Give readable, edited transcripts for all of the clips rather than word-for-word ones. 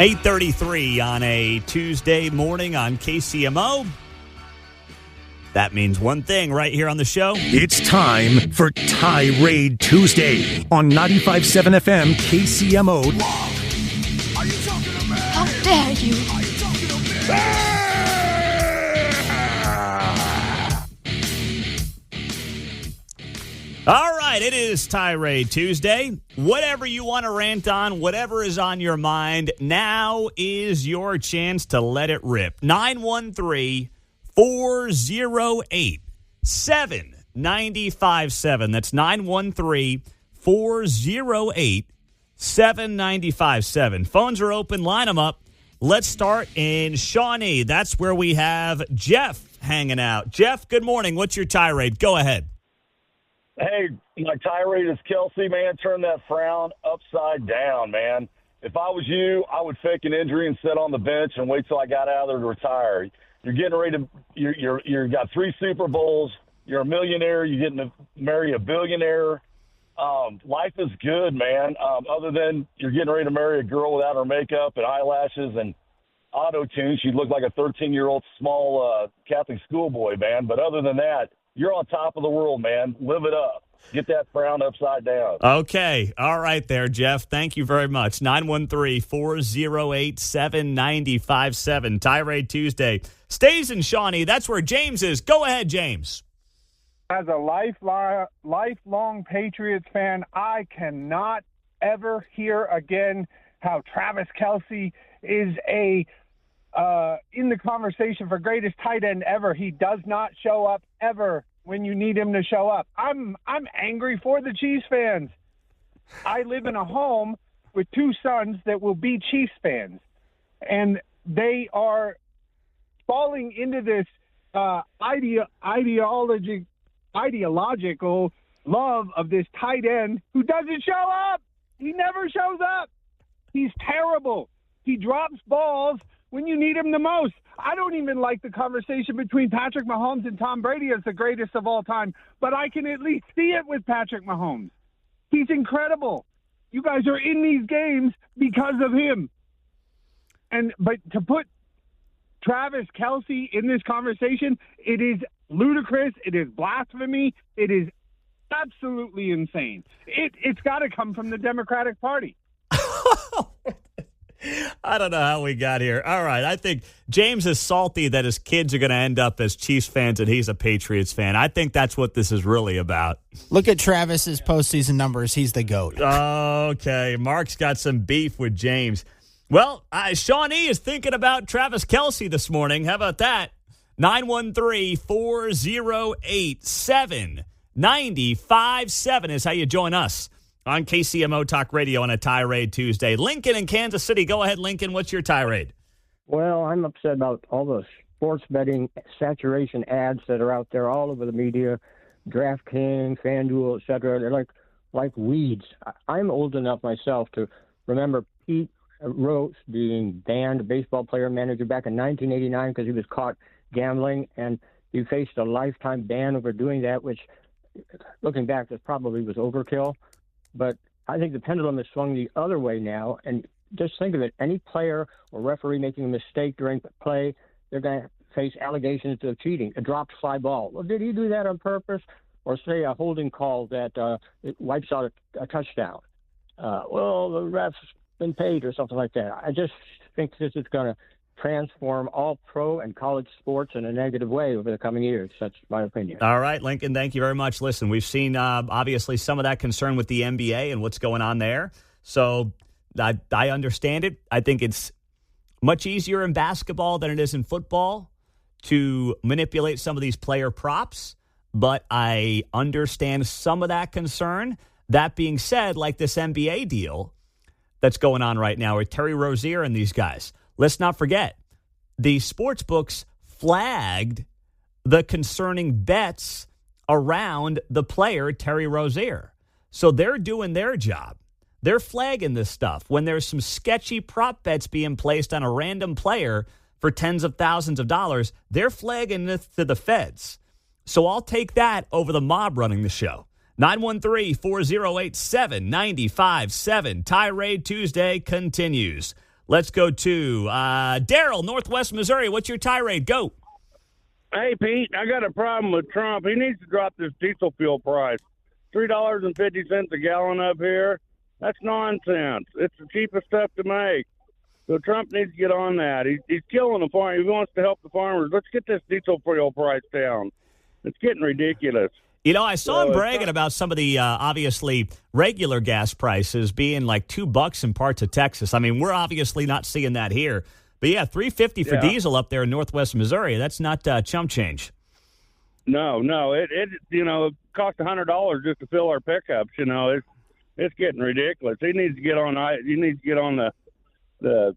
8:33 on a Tuesday morning on KCMO. That means one thing right here on the show. It's time for Tirade Tuesday on 95.7 FM KCMO. Are you talking to me? How dare you? Are you talking to me? All right, it is Tirade Tuesday. Whatever you want to rant on, whatever is on your mind, now is your chance to let it rip. 913-408-7957. That's 913-408-7957. Phones are open. Line them up. Let's start in Shawnee. That's where we have Jeff hanging out. Jeff, good morning. What's your tirade? Go ahead. Hey, my tirade is Kelce, man. Turn that frown upside down, man. If I was you, I would fake an injury and sit on the bench and wait till I got out of there to retire. You're getting ready to you're got 3 Super Bowls. You're a millionaire. You're getting to marry a billionaire. Life is good, man. Other than you're getting ready to marry a girl without her makeup and eyelashes and auto-tune. She'd look like a 13-year-old small Catholic schoolboy, man. But other than that, you're on top of the world, man. Live it up. Get that frown upside down. Okay. All right there, Jeff. Thank you very much. 913-408-7957. Tirade Tuesday. Stays in Shawnee. That's where James is. Go ahead, James. As a lifelong Patriots fan, I cannot ever hear again how Travis Kelce is in the conversation for greatest tight end ever. He does not show up ever when you need him to show up. I'm angry for the Chiefs fans. I live in a home with 2 sons that will be Chiefs fans, and they are falling into this ideological love of this tight end who doesn't show up. He never shows up. He's terrible. He drops balls when you need him the most. I don't even like the conversation between Patrick Mahomes and Tom Brady as the greatest of all time, but I can at least see it with Patrick Mahomes. He's incredible. You guys are in these games because of him. But to put Travis Kelce in this conversation, it is ludicrous. It is blasphemy. It is absolutely insane. It's got to come from the Democratic Party. I don't know how we got here. All right. I think James is salty that his kids are going to end up as Chiefs fans and he's a Patriots fan. I think that's what this is really about. Look at Travis's postseason numbers. He's the GOAT. Okay. Mark's got some beef with James. Well, Shawnee is thinking about Travis Kelce this morning. How about that? 913-408-7957 is how you join us on KCMO Talk Radio on a Tirade Tuesday. Lincoln in Kansas City. Go ahead, Lincoln. What's your tirade? Well, I'm upset about all the sports betting saturation ads that are out there all over the media, DraftKings, FanDuel, et cetera. They're like weeds. I'm old enough myself to remember Pete Rose being banned, a baseball player manager, back in 1989 because he was caught gambling, and he faced a lifetime ban over doing that, which, looking back, this probably was overkill. But I think the pendulum has swung the other way now. And just think of it. Any player or referee making a mistake during play, they're going to face allegations of cheating, a dropped fly ball. Well, did he do that on purpose? Or say a holding call that it wipes out a touchdown. Well, the ref's been paid or something like that. I just think this is going to transform all pro and college sports in a negative way over the coming years. That's my opinion. All right, Lincoln, thank you very much. Listen, we've seen obviously some of that concern with the NBA and what's going on there. So I understand it. I think it's much easier in basketball than it is in football to manipulate some of these player props, but I understand some of that concern. That being said, like this NBA deal that's going on right now with Terry Rozier and these guys, let's not forget, the sports books flagged the concerning bets around the player, Terry Rozier. So they're doing their job. They're flagging this stuff. When there's some sketchy prop bets being placed on a random player for tens of thousands of dollars, they're flagging this to the feds. So I'll take that over the mob running the show. 913-408-7957. Tirade Tuesday continues. Let's go to Daryl, Northwest Missouri. What's your tirade? Go. Hey, Pete, I got a problem with Trump. He needs to drop this diesel fuel price. $3.50 a gallon up here. That's nonsense. It's the cheapest stuff to make. So Trump needs to get on that. He's killing the farm. He wants to help the farmers. Let's get this diesel fuel price down. It's getting ridiculous. You know, I saw him bragging about some of the, obviously, regular gas prices being like $2 in parts of Texas. I mean, we're obviously not seeing that here. But, yeah, $3.50 for diesel up there in Northwest Missouri. That's not chump change. No. It cost $100 just to fill our pickups. It's getting ridiculous. He needs to get on the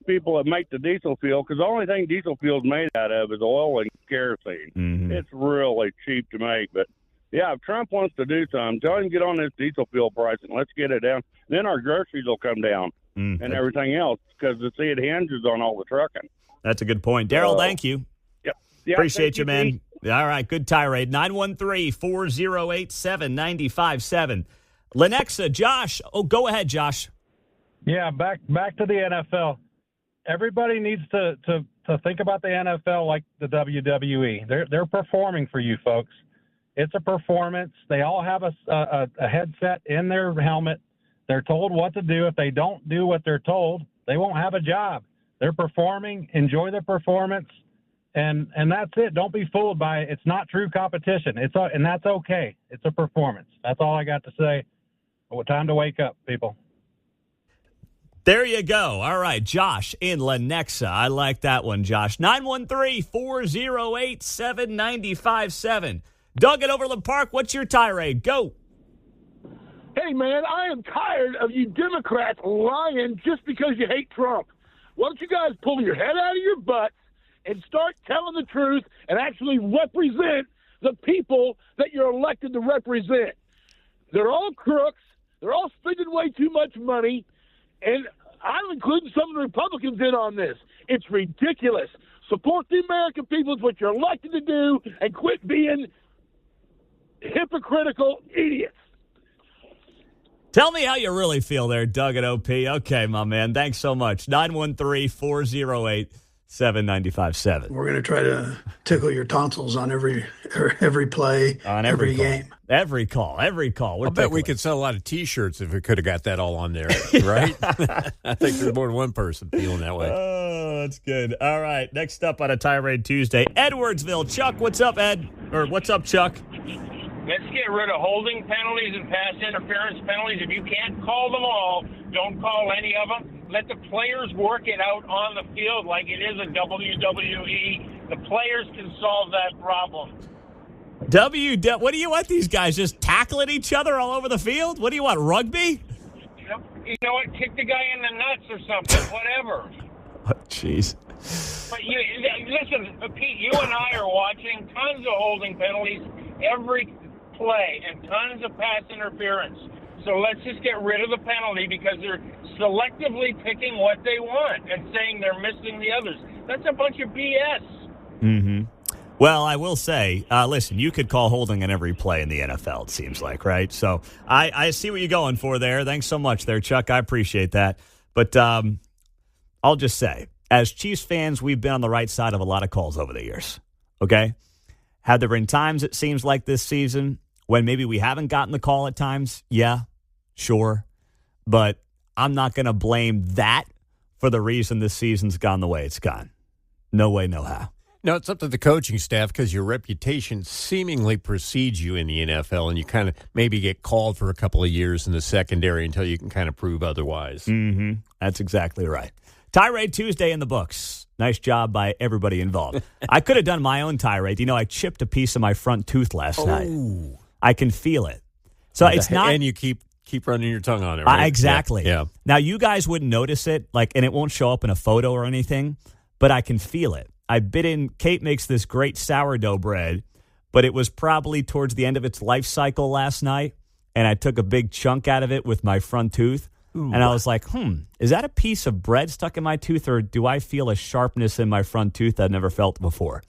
people that make the diesel fuel, because the only thing diesel fuel is made out of is oil and kerosene. Mm-hmm. It's really cheap to make. But, yeah, if Trump wants to do something, tell him to get on this diesel fuel price and let's get it down. Then our groceries will come down and everything else, because it hinges on all the trucking. That's a good point. Daryl, thank you. Yep. Appreciate you, man. All right, good tirade. 913-408-7957. Lenexa, Josh. Oh, go ahead, Josh. Yeah, back to the NFL. Everybody needs to think about the NFL like the WWE. They're performing for you folks. It's a performance. They all have a headset in their helmet. They're told what to do. If they don't do what they're told, they won't have a job. They're performing. Enjoy the performance, and that's it. Don't be fooled by it. It's not true competition. And that's okay. It's a performance. That's all I got to say. Time to wake up, people. There you go. All right, Josh in Lenexa. I like that one, Josh. 913-408-7957. Doug at Overland Park, what's your tirade? Go. Hey, man, I am tired of you Democrats lying just because you hate Trump. Why don't you guys pull your head out of your butts and start telling the truth and actually represent the people that you're elected to represent? They're all crooks. They're all spending way too much money. And I'm including some of the Republicans in on this. It's ridiculous. Support the American people is what you're elected to do, and quit being hypocritical idiots. Tell me how you really feel there, Doug at OP. Okay, my man. Thanks so much. 913-408-7957. We're going to try to tickle your tonsils on every play, on every game. Every call. I bet we could sell a lot of T-shirts if we could have got that all on there, right? I think there's more than one person feeling that way. Oh, that's good. All right, next up on a Tirade Tuesday, Edwardsville. Chuck, what's up, Ed? Or what's up, Chuck? Let's get rid of holding penalties and pass interference penalties. If you can't call them all, don't call any of them. Let the players work it out on the field like it is a WWE. The players can solve that problem. What do you want these guys just tackling each other all over the field? What do you want, rugby? You know what? Kick the guy in the nuts or something, whatever. Oh, jeez. But listen, Pete, you and I are watching tons of holding penalties every play and tons of pass interference. So let's just get rid of the penalty because they're selectively picking what they want and saying they're missing the others. That's a bunch of BS. Mm-hmm. Well, I will say, listen, you could call holding in every play in the NFL, it seems like, right? So I see what you're going for there. Thanks so much there, Chuck. I appreciate that. But I'll just say, as Chiefs fans, we've been on the right side of a lot of calls over the years, okay? Have there been times, it seems like this season, when maybe we haven't gotten the call at times? Yeah, sure. But I'm not going to blame that for the reason this season's gone the way it's gone. No way, no how. No, it's up to the coaching staff because your reputation seemingly precedes you in the NFL, and you kind of maybe get called for a couple of years in the secondary until you can kind of prove otherwise. Mm-hmm. That's exactly right. Tirade Tuesday in the books. Nice job by everybody involved. I could have done my own tirade. You know, I chipped a piece of my front tooth last night. I can feel it. So it's not. And you keep running your tongue on it, right? Exactly. Yeah. Now, you guys wouldn't notice it, and it won't show up in a photo or anything, but I can feel it. I bit in. Kate makes this great sourdough bread, but it was probably towards the end of its life cycle last night, and I took a big chunk out of it with my front tooth. Ooh. And I was like, is that a piece of bread stuck in my tooth, or do I feel a sharpness in my front tooth I've never felt before?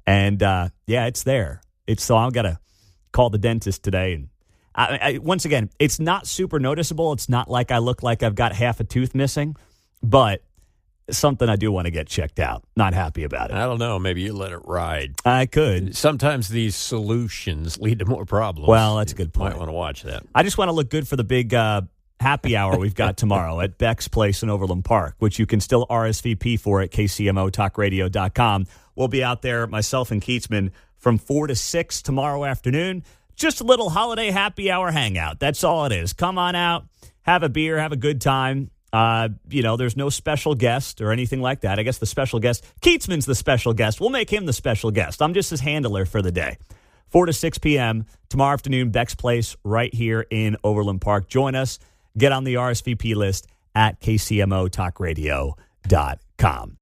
And, yeah, it's there. So I've got to call the dentist today. And Once again, it's not super noticeable. It's not like I look like I've got half a tooth missing, but something I do want to get checked out. Not happy about it. I don't know. Maybe you let it ride. I could. Sometimes these solutions lead to more problems. Well, that's a good point. Might want to watch that. I just want to look good for the big happy hour we've got tomorrow at Beck's Place in Overland Park, which you can still RSVP for at KCMOTalkRadio.com. We'll be out there, myself and Keatsman, from 4 to 6 tomorrow afternoon. Just a little holiday happy hour hangout. That's all it is. Come on out, have a beer, have a good time. There's no special guest or anything like that. I guess the special guest, Keatsman's the special guest. We'll make him the special guest. I'm just his handler for the day. 4 to 6 p.m. tomorrow afternoon, Beck's Place right here in Overland Park. Join us. Get on the RSVP list at KCMOTalkRadio.com.